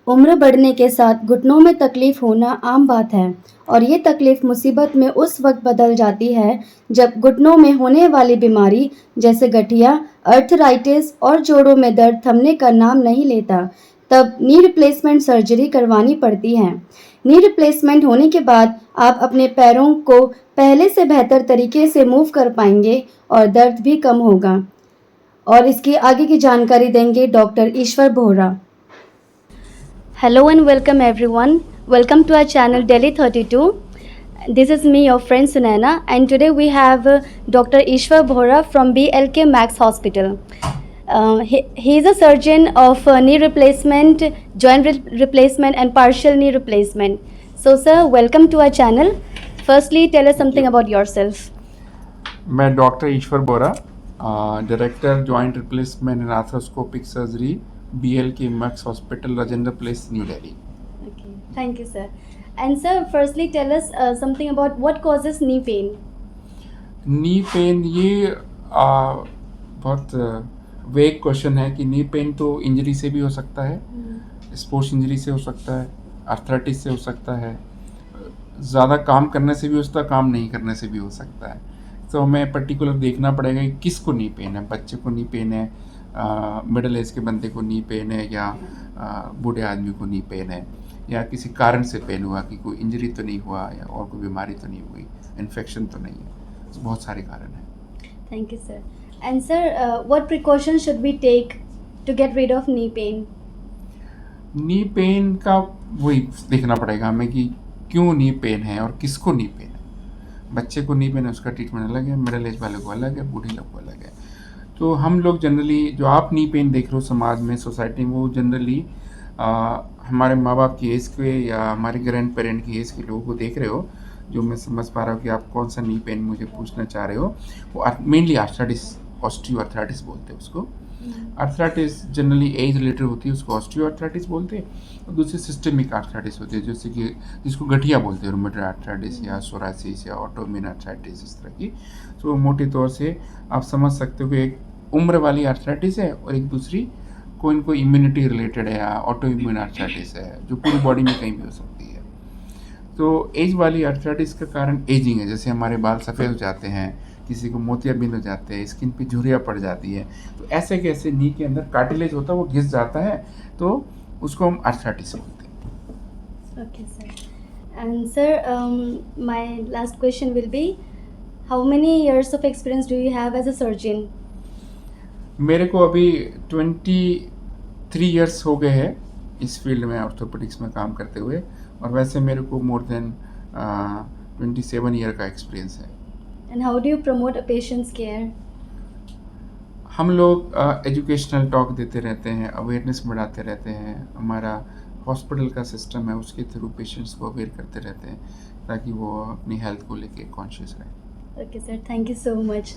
उम्र बढ़ने के साथ घुटनों में तकलीफ होना आम बात है और ये तकलीफ मुसीबत में उस वक्त बदल जाती है जब घुटनों में होने वाली बीमारी जैसे गठिया, अर्थराइटिस और जोड़ों में दर्द थमने का नाम नहीं लेता। तब नी रिप्लेसमेंट सर्जरी करवानी पड़ती है। नी रिप्लेसमेंट होने के बाद आप अपने पैरों को पहले से बेहतर तरीके से मूव कर पाएंगे और दर्द भी कम होगा। और इसकी आगे की जानकारी देंगे doctor Ishwar Bohra. Hello and welcome everyone. Welcome to our channel Delhi 32. This is me, your friend Sunaina, and today we have Dr. Ishwar Bohra from BLK Max Hospital. He is a surgeon of knee replacement, joint replacement, and partial knee replacement. So, sir, welcome to our channel. Firstly, tell us something about yourself. मैं doctor Ishwar Bora, director joint replacement and arthroscopic surgery BLK max hospital Rajendra place new Delhi. Okay, thank you, sir. And sir, firstly, tell us something about what causes knee pain. Knee pain ये बहुत वेग question है कि knee pain तो injury से भी हो सकता है, स्पोर्ट्स इंजरी से हो सकता है, आर्थराइटिस से हो सकता है, ज़्यादा काम करने से भी हो सकता है, काम नहीं करने से भी हो सकता है। तो हमें पर्टिकुलर देखना पड़ेगा कि किसको नी पेन है। बच्चे को नी पेन है, मिडिल एज के बंदे को नी पेन है, या बूढ़े आदमी को नी पेन है, या किसी कारण से पेन हुआ कि कोई इंजरी तो नहीं हुआ या और कोई बीमारी तो नहीं हुई, इन्फेक्शन तो नहीं है। तो बहुत सारे कारण हैं। Thank you, sir. And sir, what precautions should we take to get rid of knee pain? Knee pain का वही देखना पड़ेगा हमें कि क्यों नी पेन है और किसको नी पेन है। बच्चे को नी पेन है, उसका ट्रीटमेंट अलग है, मिडिल एज वाले को अलग है, बूढ़े लोग को अलग है। तो हम लोग जनरली जो आप नी पेन देख रहे हो समाज में, सोसाइटी में, वो जनरली हमारे माँ बाप की एज के या हमारे ग्रैंड पेरेंट की एज के लोगों को देख रहे हो। जो मैं समझ पा रहा हूँ कि आप कौन सा नी पेन मुझे पूछना चाह रहे हो, वो मेनली आर्थराइटिस, ऑस्टियो आर्थराइटिस बोलते हैं उसको। आर्थराइटिस जनरली एज रिलेटेड होती है, उसको ऑस्टियो आर्थराइटिस बोलते हैं। और दूसरी सिस्टेमिक आर्थराइटिस होती है, जैसे कि जिसको गठिया बोलते हैं, रूमेटॉइड आर्थराइटिस या सोरासिस या ऑटोइम्यून आर्थराइटिस, इस तरह की। तो मोटे तौर से आप समझ सकते हो कि एक उम्र वाली आर्थराइटिस है और एक दूसरी कोई न कोई इम्यूनिटी रिलेटेड है या ऑटोइम्यून आर्थराइटिस है, जो पूरी बॉडी में कहीं भी हो सकती है। तो एज वाली आर्थराइटिस का कारण एजिंग है, जैसे हमारे बाल सफ़ेद हो जाते हैं, किसी को मोतियाबिंद हो जाते हैं, स्किन पे झुर्रियाँ पड़ जाती है। तो ऐसे कैसे नी के अंदर कार्टिलेज होता है, वो घिस जाता है, तो उसको हम आर्थराइटिस बोलते हैं। Okay, sir. And sir, my last question will be, how many years of experience do you have as a surgeon? मेरे को अभी 23 ईयर्स हो गए हैं इस फील्ड में, ऑर्थोपेडिक्स में काम करते हुए। और वैसे मेरे को मोर देन 27 ईयर का एक्सपीरियंस है। And how do you promote a patient's care? हम लोग एजुकेशनल टॉक देते रहते हैं, अवेयरनेस बढ़ाते रहते हैं। हमारा हॉस्पिटल का सिस्टम है, उसके थ्रू पेशेंट्स को अवेयर करते रहते हैं ताकि वो अपनी हेल्थ को लेके कॉन्शियस रहें। Okay, sir. Thank you so much.